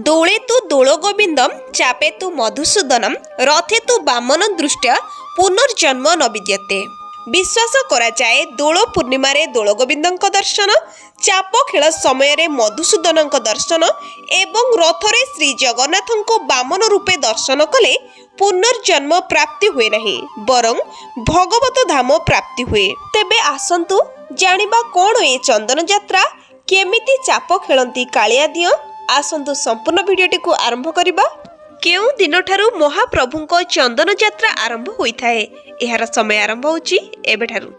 ଦୋଳେ ତୁ ଦୋଳ ଗୋବିନ୍ଦମ୍ ଚାପେ ତୁ ମଧୁସୂଦନମ୍ ରଥେ ତୁ ବାମନ ଦୃଷ୍ଟ୍ୟା ପୁନର୍ଜନ୍ମ ନ ବିଦ୍ୟତେ। ବିଶ୍ୱାସ କରାଯାଏ ଦୋଳ ପୂର୍ଣ୍ଣିମାରେ ଦୋଳ ଗୋବିନ୍ଦଙ୍କ ଦର୍ଶନ, ଚାପ ଖେଳ ସମୟରେ ମଧୁସୂଦନଙ୍କ ଦର୍ଶନ ଏବଂ ରଥରେ ଶ୍ରୀ ଜଗନ୍ନାଥଙ୍କୁ ବାମନ ରୂପେ ଦର୍ଶନ କଲେ ପୁନର୍ଜନ୍ମ ପ୍ରାପ୍ତି ହୁଏ ନାହିଁ, ବରଂ ଭଗବତ ଧାମ ପ୍ରାପ୍ତି ହୁଏ। ତେବେ ଆସନ୍ତୁ ଜାଣିବା କ'ଣ ଏ ଚନ୍ଦନ ଯାତ୍ରା, କେମିତି ଚାପ ଖେଳନ୍ତି କାଳିଆ ଦିଅ। ଆସନ୍ତୁ ସମ୍ପୂର୍ଣ୍ଣ ଭିଡ଼ିଓଟିକୁ ଆରମ୍ଭ କରିବା। କେଉଁ ଦିନଠାରୁ ମହାପ୍ରଭୁଙ୍କ ଚନ୍ଦନ ଯାତ୍ରା ଆରମ୍ଭ ହୋଇଥାଏ? ଏହାର ସମୟ ଆରମ୍ଭ ହେଉଛି ଏବେଠାରୁ।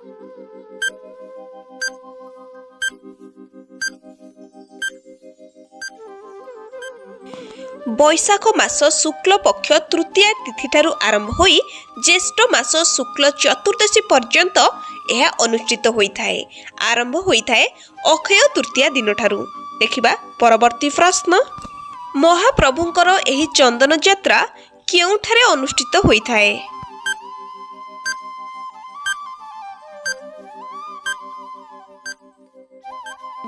ବୈଶାଖ ମାସ ଶୁକ୍ଳ ପକ୍ଷ ତୃତୀୟା ତିଥିଠାରୁ ଆରମ୍ଭ ହୋଇ ଜ୍ୟେଷ୍ଠ ମାସ ଶୁକ୍ଳ ଚତୁର୍ଦ୍ଦଶୀ ପର୍ଯ୍ୟନ୍ତ ଏହା ଅନୁଷ୍ଠିତ ହୋଇଥାଏ। ଆରମ୍ଭ ହୋଇଥାଏ ଅକ୍ଷୟ ତୃତୀୟା ଦିନଠାରୁ। ଦେଖିବା ପରବର୍ତ୍ତୀ ପ୍ରଶ୍ନ, ମହାପ୍ରଭୁଙ୍କର ଏହି ଚନ୍ଦନ ଯାତ୍ରା କେଉଁଠାରେ ଅନୁଷ୍ଠିତ ହୋଇଥାଏ?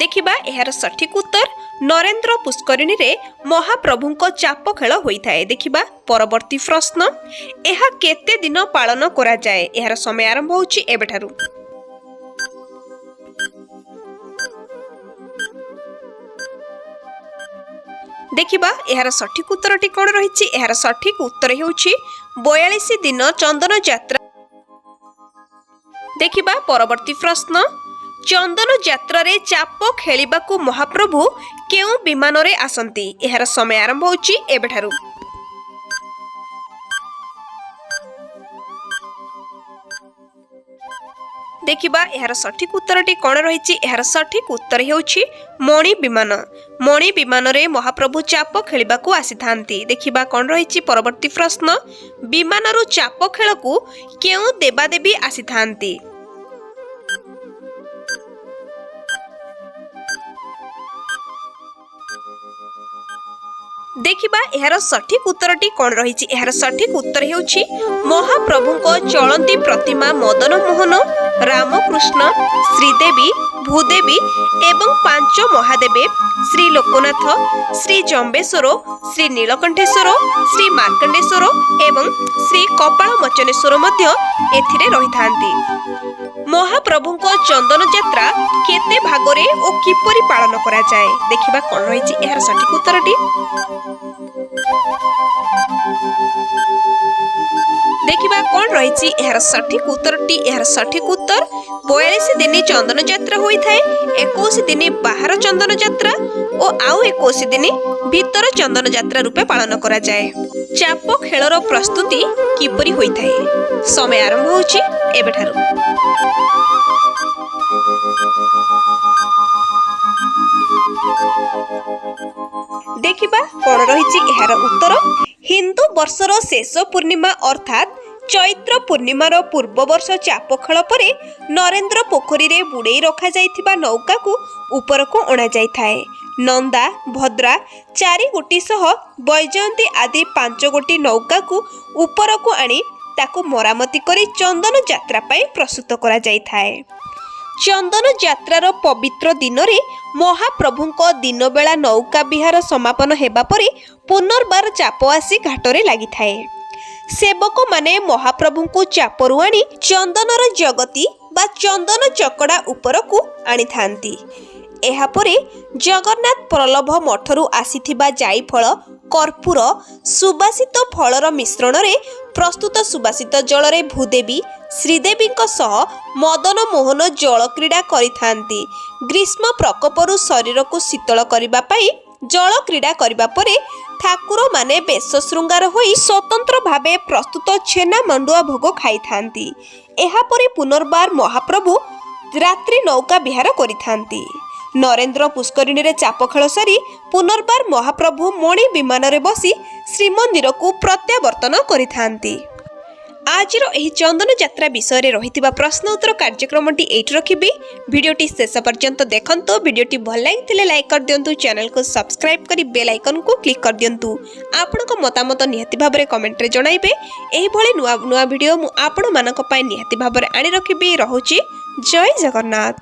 ଦେଖିବା ଏହାର ସଠିକ ଉତ୍ତର ନରେନ୍ଦ୍ର ପୁଷ୍କରିଣୀରେ ମହାପ୍ରଭୁଙ୍କ ଚାପ ଖେଳ ହୋଇଥାଏ। ଦେଖିବା ପରବର୍ତ୍ତୀ ପ୍ରଶ୍ନ, ଏହା କେତେ ଦିନ ପାଳନ କରାଯାଏ? ଏହାର ସମୟ ଆରମ୍ଭ ହେଉଛି ଏବେଠାରୁ। ଦେଖିବା ଏହାର ସଠିକ ଉତ୍ତରଟି କ'ଣ ରହିଛି? ଏହାର ସଠିକ ଉତ୍ତର ହେଉଛି 42 ଦିନ ଚନ୍ଦନ ଯାତ୍ରା। ଦେଖିବା ପରବର୍ତ୍ତୀ ପ୍ରଶ୍ନ, ଚନ୍ଦନ ଯାତ୍ରାରେ ଚାପ ଖେଳିବାକୁ ମହାପ୍ରଭୁ କେଉଁ ବିମାନରେ ଆସନ୍ତି? ଏହାର ସମୟ ଆରମ୍ଭ ହେଉଛି ଏବେଠାରୁ। ଦେଖିବା ଏହାର ସଠିକ ଉତ୍ତରଟି କ'ଣ ରହିଛି? ଏହାର ସଠିକ ଉତ୍ତର ହେଉଛି ମଣି ବିମାନ। ମଣି ବିମାନରେ ମହାପ୍ରଭୁ ଚାପ ଖେଳିବାକୁ ଆସିଥାନ୍ତି। ଦେଖିବା କ'ଣ ରହିଛି ପରବର୍ତ୍ତୀ ପ୍ରଶ୍ନ, ବିମାନରୁ ଚାପ ଖେଳକୁ କେଉଁ ଦେବାଦେବୀ ଆସିଥାନ୍ତି? ଦେଖିବା ଏହାର ସଠିକ ଉତ୍ତରଟି କ'ଣ ରହିଛି? ଏହାର ସଠିକ ଉତ୍ତର ହେଉଛି ମହାପ୍ରଭୁଙ୍କ ଚଳନ୍ତି ପ୍ରତିମା ମଦନ ମୋହନ, ରାମକୃଷ୍ଣ, ଶ୍ରୀଦେବୀ, ଭୂଦେବୀ ଏବଂ ପାଞ୍ଚ ମହାଦେବେ ଶ୍ରୀ ଲୋକନାଥ, ଶ୍ରୀ ଜମ୍ବେଶ୍ୱର, ଶ୍ରୀ ନୀଳକଣ୍ଠେଶ୍ୱର, ଶ୍ରୀ ମାର୍କଣ୍ଡେଶ୍ୱର ଏବଂ ଶ୍ରୀ କପାଳ ମୋଚନେଶ୍ୱର ମଧ୍ୟ ଏଥିରେ ରହିଥାନ୍ତି। ମହାପ୍ରଭୁଙ୍କ ଚନ୍ଦନ ଯାତ୍ରା କେତେ ଭାଗରେ ଓ କିପରି ପାଳନ କରାଯାଏ? ଦେଖିବା କ'ଣ ରହିଛି ଏହାର ସଠିକ ଉତ୍ତରଟି। ଦେଖିବା କ'ଣ ରହିଛି ଏହାର ସଠିକ ଉତ୍ତରଟି। ଏହାର ସଠିକ ଉତ୍ତର 42 ଦିନ ଚନ୍ଦନ ଯାତ୍ରା ହୋଇଥାଏ। 21 ଦିନ ବାହାର ଚନ୍ଦନ ଯାତ୍ରା ଓ ଆଉ 21 ଦିନ ଭିତର ଚନ୍ଦନ ଯାତ୍ରା ରୂପେ ପାଳନ କରାଯାଏ। ଚାପ ଖେଳର ପ୍ରସ୍ତୁତି କିପରି ହୋଇଥାଏ? ସମୟ ଆରମ୍ଭ ହେଉଛି ଏବେଠାରୁ। ଦେଖିବା କ'ଣ ରହିଛି ଏହାର ଉତ୍ତର। ହିନ୍ଦୁ ବର୍ଷର ଶେଷ ପୂର୍ଣ୍ଣିମା ଅର୍ଥାତ୍ ଚୈତ୍ର ପୂର୍ଣ୍ଣିମାର ପୂର୍ବ ବର୍ଷ ଚାପ ଖେଳ ପରେ ନରେନ୍ଦ୍ର ପୋଖରୀରେ ବୁଡ଼େଇ ରଖାଯାଇଥିବା ନୌକାକୁ ଉପରକୁ ଅଣାଯାଇଥାଏ। ନନ୍ଦା, ଭଦ୍ରା 4 ଗୋଟି ସହ ବୈଜୟନ୍ତୀ ଆଦି 5 ଗୋଟି ନୌକାକୁ ଉପରକୁ ଆଣି ତାକୁ ମରାମତି କରି ଚନ୍ଦନ ଯାତ୍ରା ପାଇଁ ପ୍ରସ୍ତୁତ କରାଯାଇଥାଏ। ଚନ୍ଦନ ଯାତ୍ରାର ପବିତ୍ର ଦିନରେ ମହାପ୍ରଭୁଙ୍କ ଦିନବେଳା ନୌକା ବିହାର ସମାପନ ହେବା ପରେ ପୁନର୍ବାର ଚାପ ଆସି ଘାଟରେ ଲାଗିଥାଏ। ସେବକମାନେ ମହାପ୍ରଭୁଙ୍କୁ ଚାପରୁ ଆଣି ଚନ୍ଦନର ଜଗତି ବା ଚନ୍ଦନ ଚକଡ଼ା ଉପରକୁ ଆଣିଥାନ୍ତି। ଏହାପରେ ଜଗନ୍ନାଥ ପ୍ରଲୋଭ ମଠରୁ ଆସିଥିବା ଜାଇଫଳ, କର୍ପୂର, ସୁବାସିତ ଫଳର ମିଶ୍ରଣରେ ପ୍ରସ୍ତୁତ ସୁବାସିତ ଜଳରେ ଭୂଦେବୀ, ଶ୍ରୀଦେବୀଙ୍କ ସହ ମଦନ ମୋହନ ଜଳ କ୍ରୀଡ଼ା କରିଥାନ୍ତି। ଗ୍ରୀଷ୍ମ ପ୍ରକୋପରୁ ଶରୀରକୁ ଶୀତଳ କରିବା ପାଇଁ ଜଳ କ୍ରୀଡ଼ା କରିବା ପରେ ଠାକୁରମାନେ ବେଶ ଶୃଙ୍ଗାର ହୋଇ ସ୍ୱତନ୍ତ୍ର ଭାବେ ପ୍ରସ୍ତୁତ ଛେନା ମଣ୍ଡୁଆ ଭୋଗ ଖାଇଥାନ୍ତି। ଏହାପରେ ପୁନର୍ବାର ମହାପ୍ରଭୁ ରାତ୍ରି ନୌକା ବିହାର କରିଥାନ୍ତି। ନରେନ୍ଦ୍ର ପୁଷ୍କରିଣୀରେ ଚାପ ଖେଳ ସାରି ପୁନର୍ବାର ମହାପ୍ରଭୁ ମଣି ବିମାନରେ ବସି ଶ୍ରୀମନ୍ଦିରକୁ ପ୍ରତ୍ୟାବର୍ତ୍ତନ କରିଥାନ୍ତି। ଆଜିର ଏହି ଚନ୍ଦନ ଯାତ୍ରା ବିଷୟରେ ରହିଥିବା ପ୍ରଶ୍ନ ଉତ୍ତର କାର୍ଯ୍ୟକ୍ରମଟି ଏଇଠି ରଖିବି। ଭିଡ଼ିଓଟି ଶେଷ ପର୍ଯ୍ୟନ୍ତ ଦେଖନ୍ତୁ। ଭିଡ଼ିଓଟି ଭଲ ଲାଗିଥିଲେ ଲାଇକ୍ କରିଦିଅନ୍ତୁ, ଚ୍ୟାନେଲକୁ ସବସ୍କ୍ରାଇବ୍ କରି ବେଲ୍ ଆଇକନ୍କୁ କ୍ଲିକ୍ କରିଦିଅନ୍ତୁ। ଆପଣଙ୍କ ମତାମତ ନିହାତି ଭାବରେ କମେଣ୍ଟରେ ଜଣାଇବେ। ଏହିଭଳି ନୂଆ ନୂଆ ଭିଡ଼ିଓ ମୁଁ ଆପଣମାନଙ୍କ ପାଇଁ ନିହାତି ଭାବରେ ଆଣି ରଖିବି। ରହୁଛି ଜୟ ଜଗନ୍ନାଥ।